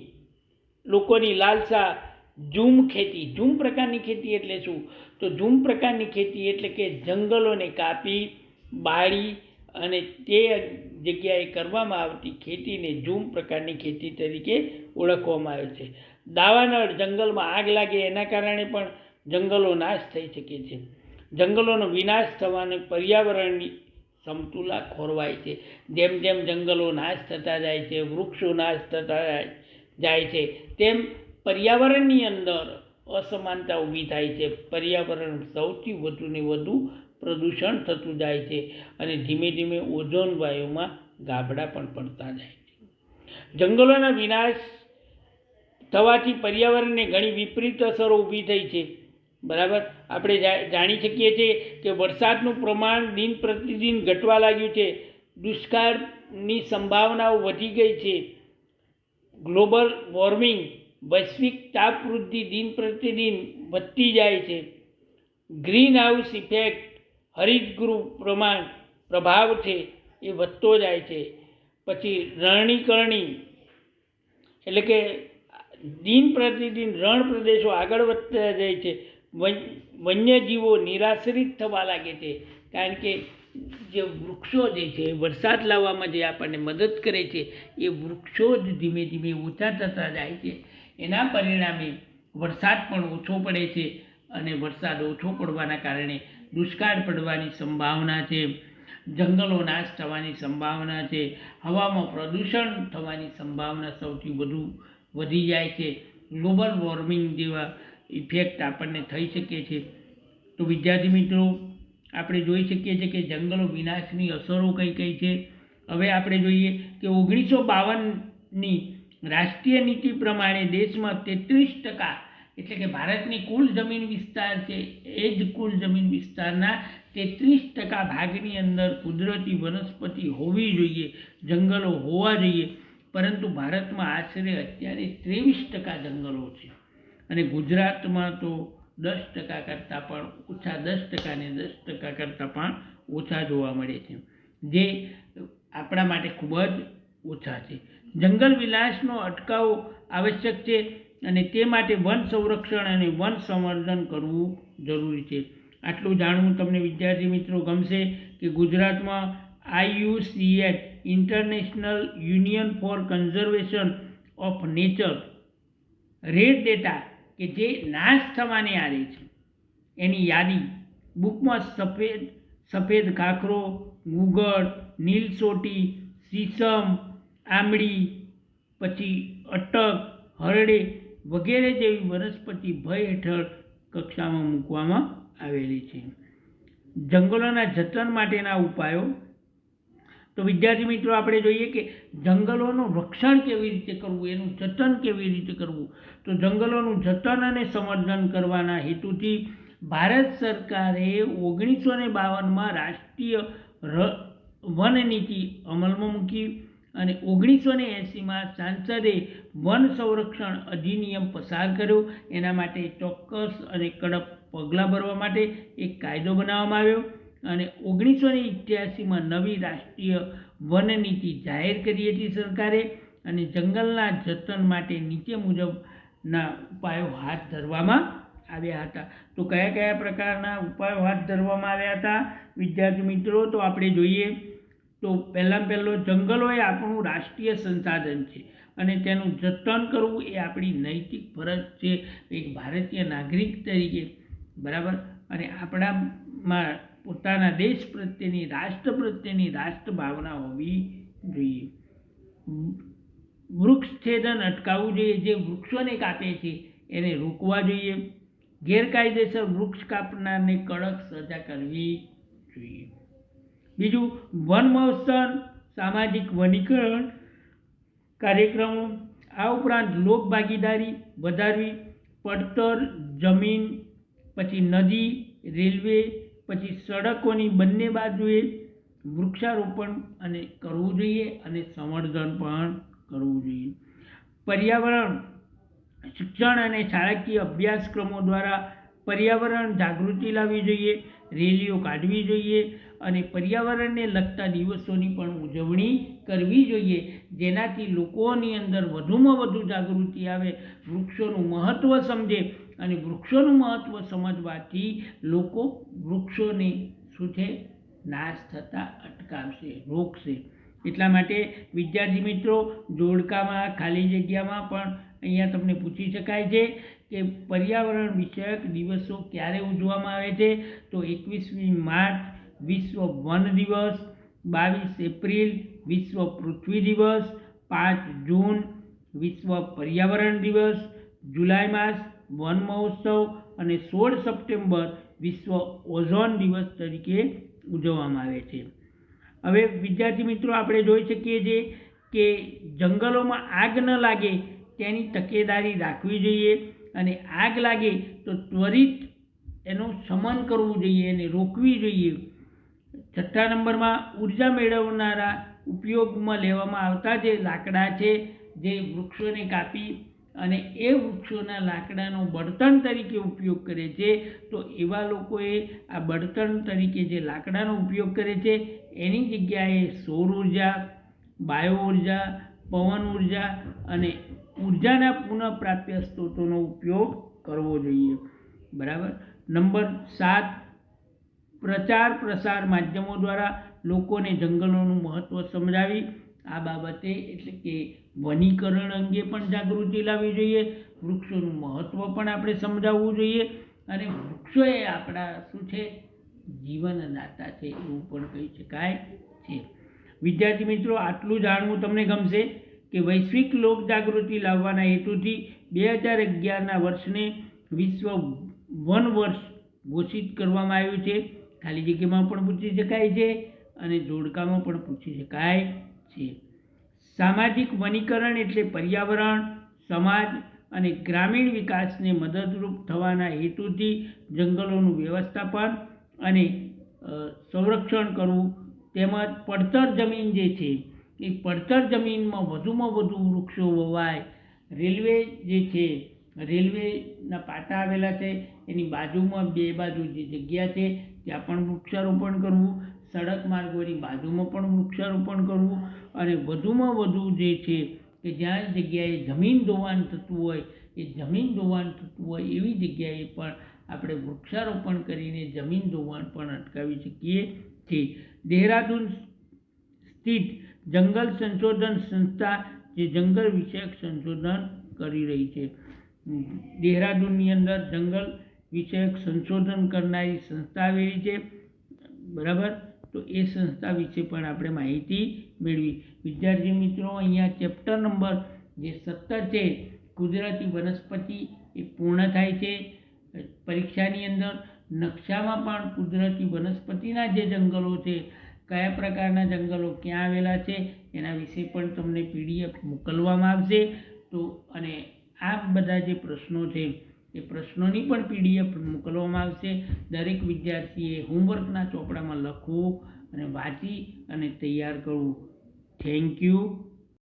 લોકોની લાલસા, ઝૂમ ખેતી. ઝૂમ પ્રકારની ખેતી એટલે શું? તો ઝૂમ પ્રકારની ખેતી એટલે કે જંગલોને કાપી બાળી અને તે જગ્યાએ કરવામાં આવતી ખેતીને ઝૂમ પ્રકારની ખેતી તરીકે ઓળખવામાં આવે છે. દાવાનળ, જંગલમાં આગ લાગે એના કારણે પણ જંગલો નાશ થઈ શકે છે. જંગલોનો વિનાશ થવાને પર્યાવરણની સમતુલા ખોરવાય છે. જેમ જેમ જંગલો નાશ થતા જાય છે, વૃક્ષો નાશ થતા જાય છે, તેમ પર્યાવરણની અંદર અસમાનતા ઊભી થાય છે. પર્યાવરણ સૌથી વધુ ને વધુ પ્રદૂષણ થતું જાય છે અને ધીમે ધીમે ઓઝોન વાયુમાં ગાબડા પણ પડતા જાય છે. જંગલોના વિનાશ થવાથી પર્યાવરણને ઘણી વિપરીત અસરો ઊભી થઈ છે. બરાબર, આપણે જાણી શકીએ છીએ કે વરસાદનું પ્રમાણ દિન પ્રતિદિન ઘટવા લાગ્યું છે. દુષ્કાળની સંભાવનાઓ વધી ગઈ છે. ગ્લોબલ વોર્મિંગ, વૈશ્વિક તાપ વૃદ્ધિ દિન પ્રતિદિન વધતી જાય છે. ગ્રીન હાઉસ ઇફેક્ટ, હરિતગૃહ પ્રભાવ છે એ વધતો જાય છે. પછી રણીકરણી એટલે કે દિન પ્રતિદિન રણ પ્રદેશો આગળ વધતા જાય છે. વન્યજીવો નિરાશ્રિત થવા લાગે છે, કારણ કે જે વૃક્ષો જે છે વરસાદ લાવવામાં જે આપણને મદદ કરે છે એ વૃક્ષો જ ધીમે ધીમે ઓછા થતા જાય છે. એના પરિણામે વરસાદ પણ ઓછો પડે છે અને વરસાદ ઓછો પડવાના કારણે દુષ્કાળ પડવાની સંભાવના છે. જંગલો નાશ થવાની સંભાવના છે. હવામાં પ્રદૂષણ થવાની સંભાવના સૌથી વધુ વધી જાય છે. ગ્લોબલ વોર્મિંગ જેવા ઇફેક્ટ આપણને થઈ શકે છે. તો વિદ્યાર્થી મિત્રો, આપણે જોઈ શકીએ છીએ કે જંગલો વિનાશની અસરો કઈ કઈ છે. હવે આપણે જોઈએ કે 1952ની રાષ્ટ્રીય નીતિ પ્રમાણે દેશમાં 33%, એટલે કે ભારતની કુલ જમીન વિસ્તાર છે એ જ કુલ જમીન વિસ્તારના 33% ભાગની અંદર કુદરતી વનસ્પતિ હોવી જોઈએ, જંગલો હોવા જોઈએ. પરંતુ ભારતમાં આશરે અત્યારે 23% જંગલો છે અને ગુજરાતમાં તો 10% કરતાં પણ ઓછા, 10% ને 10% કરતાં પણ ઓછા જોવા મળે છે, જે આપણા માટે ખૂબ જ ઓછા છે. જંગલ વિનાશનો અટકાવ આવશ્યક છે અને તે માટે વન સંરક્ષણ અને વન સંવર્ધન કરવું જરૂરી છે. આટલું જાણવું તમને વિદ્યાર્થી મિત્રો ગમશે કે ગુજરાતમાં IUCN international union for conservation of nature red data કે જે નાશ થવાની આરે છે એની યાદી બુકમાં સફેદ ખાખરો, ગુગળ, નીલસોટી, સીસમ, આંબળી, પછી અટક, હરડે વગેરે જેવી વનસ્પતિ ભય હેઠળ કક્ષામાં મૂકવામાં આવેલી છે. જંગલોના જતન માટેના ઉપાયો. તો વિદ્યાર્થી મિત્રો, આપણે જોઈએ કે જંગલોનું રક્ષણ કેવી રીતે કરવું, એનું જતન કેવી રીતે કરવું. તો જંગલોનું જતન અને સંવર્ધન કરવાના હેતુથી ભારત સરકારે 1952માં રાષ્ટ્રીય વન નીતિ અમલમાં મૂકી અને 1980માં સાંસદે વન સંરક્ષણ અધિનિયમ પસાર કર્યો. એના માટે ચોક્કસ અને કડક પગલાં ભરવા માટે એક કાયદો બનાવવામાં આવ્યો અને 1988માં નવી રાષ્ટ્રીય વન નીતિ જાહેર કરી હતી સરકારે અને જંગલના જતન માટે નીચે મુજબના ઉપાયો હાથ ધરવામાં આવ્યા હતા. તો કયા કયા પ્રકારના ઉપાયો હાથ ધરવામાં આવ્યા હતા વિદ્યાર્થી મિત્રો? તો આપણે જોઈએ તો પહેલાં પહેલો, જંગલો એ આપણું રાષ્ટ્રીય સંસાધન છે અને તેનું જતન કરવું એ આપણી નૈતિક ફરજ છે એક ભારતીય નાગરિક તરીકે, બરાબર. અને આપણામાં પોતાના દેશ પ્રત્યેની, રાષ્ટ્ર પ્રત્યેની રાષ્ટ્ર ભાવના હોવી જોઈએ. વૃક્ષછેદન અટકાવવું જોઈએ. જે વૃક્ષોને કાપે છે એને રોકવા જોઈએ. ગેરકાયદેસર વૃક્ષ કાપનારને કડક સજા કરવી જોઈએ. બીજું, વન મહોત્સવ, સામાજિક વનીકરણ કાર્યક્રમો, આ ઉપરાંત લોક ભાગીદારી વધારવી, પડતર જમીન, પછી નદી, રેલવે, પછી સડકોની બંને બાજુએ વૃક્ષારોપણ અને કરવું જોઈએ અને સંવર્ધન પણ કરવું જોઈએ. પર્યાવરણ શિક્ષણ અને શાળાકીય અભ્યાસક્રમો દ્વારા પર્યાવરણ જાગૃતિ લાવવી જોઈએ, રેલીઓ કાઢવી જોઈએ અને પર્યાવરણને લગતા દિવસોની પણ ઉજવણી કરવી જોઈએ, જેનાથી લોકોની અંદર વધુમાં વધુ જાગૃતિ આવે, વૃક્ષોનું મહત્ત્વ સમજે અને વૃક્ષોનું મહત્ત્વ સમજવાથી લોકો વૃક્ષોને શું છે, નાશ થતાં અટકાવશે, રોકશે. એટલા માટે વિદ્યાર્થી મિત્રો, જોડકામાં ખાલી જગ્યામાં પણ અહીંયા તમને પૂછી શકાય છે કે પર્યાવરણ વિષયક દિવસો ક્યારે ઉજવવામાં આવે છે? તો 21મી માર્ચ વિશ્વ વન દિવસ, 22 એપ્રિલ વિશ્વ પૃથ્વી દિવસ, 5 જૂન વિશ્વ પર્યાવરણ દિવસ, જુલાઈ માસ વન મહોત્સવ અને 16 સપ્ટેમ્બર વિશ્વ ઓઝોન દિવસ તરીકે ઉજવવામાં આવે છે. હવે વિદ્યાર્થી મિત્રો, આપણે જોઈ શકીએ છીએ કે જંગલોમાં આગ ન લાગે તેની તકેદારી રાખવી જોઈએ અને આગ લાગે તો ત્વરિત એનું શમન કરવું જોઈએ અને રોકવી જોઈએ. 6થા નંબરમાં, ઉર્જા મેળવનારા ઉપયોગમાં લેવામાં આવતા જે લાકડા છે, જે વૃક્ષોને કાપી અને એ વૃક્ષોના લાકડાનો બળતણ તરીકે ઉપયોગ કરે છે, તો એવા લોકોએ આ બળતણ તરીકે જે લાકડાનો ઉપયોગ કરે છે એની જગ્યાએ સૌર ઉર્જા, બાયો ઉર્જા, પવન ઉર્જા અને ઉર્જાના પુનઃપ્રાપ્ય સ્ત્રોતોનો ઉપયોગ કરવો જોઈએ, બરાબર. નંબર 7, પ્રચાર પ્રસાર માધ્યમો દ્વારા લોકોને જંગલોનું મહત્ત્વ સમજાવી આ બાબતે, એટલે કે વનીકરણ અંગે પણ જાગૃતિ લાવવી જોઈએ, વૃક્ષોનું મહત્ત્વ પણ આપણે સમજાવવું જોઈએ અને વૃક્ષો એ આપણા શું છે, જીવનદાતા છે એવું પણ કહી શકાય છે. વિદ્યાર્થી મિત્રો, આટલું જાણવું તમને ગમશે કે વૈશ્વિક લોક જાગૃતિ લાવવાના હેતુથી 2011ના વર્ષને વિશ્વ વન વર્ષ ઘોષિત કરવામાં આવ્યું છે. ખાલી જગ્યામાં પણ પૂછી શકાય છે અને જોડકામાં પણ પૂછી શકાય છે. સામાજિક વનીકરણ એટલે પર્યાવરણ, સમાજ અને ગ્રામીણ વિકાસને મદદરૂપ થવાના હેતુથી જંગલોનું વ્યવસ્થાપન અને સંરક્ષણ કરવું, તેમજ પડતર જમીન જે છે એ પડતર જમીનમાં વધુમાં વધુ વૃક્ષો વવાય. રેલવે જે છે, રેલવેના પાટા આવેલા છે એની બાજુમાં 2 બાજુ જે જગ્યા છે ત્યાં પણ વૃક્ષારોપણ કરવું, સડક માર્ગોની બાજુમાં પણ વૃક્ષારોપણ કરવું અને વધુમાં વધુ જે છે કે જ્યાં જગ્યાએ જમીન ધોવાણ થતું હોય, એ જમીન ધોવાણ થતું હોય એવી જગ્યાએ પણ આપણે વૃક્ષારોપણ કરીને જમીન ધોવાણ પણ અટકાવી શકીએ છીએ. દેહરાદૂન સ્થિત જંગલ સંશોધન સંસ્થા જે જંગલ વિષયક સંશોધન કરી રહી છે. દેહરાદૂનની અંદર જંગલ વિષયક સંશોધન કરનારી સંસ્થા આવેલી છે, બરાબર. તો એ સંસ્થા વિશે પણ આપણે માહિતી મેળવી. વિદ્યાર્થી મિત્રો, અહીંયા ચેપ્ટર નંબર જે 17 છે, કુદરતી વનસ્પતિ, એ પૂર્ણ થાય છે. પરીક્ષાની અંદર નકશામાં પણ કુદરતી વનસ્પતિના જે જંગલો છે, કયા પ્રકારના જંગલો ક્યાં આવેલા છે એના વિશે પણ તમને PDF મોકલવામાં આવશે. તો અને આ બધા જે પ્રશ્નો છે એ પ્રશ્નોની પણ PDF મોકલવામાં આવશે. દરેક વિદ્યાર્થીએ હોમવર્કના ચોપડામાં લખવું અને વાંચી અને તૈયાર કરવું. Thank you.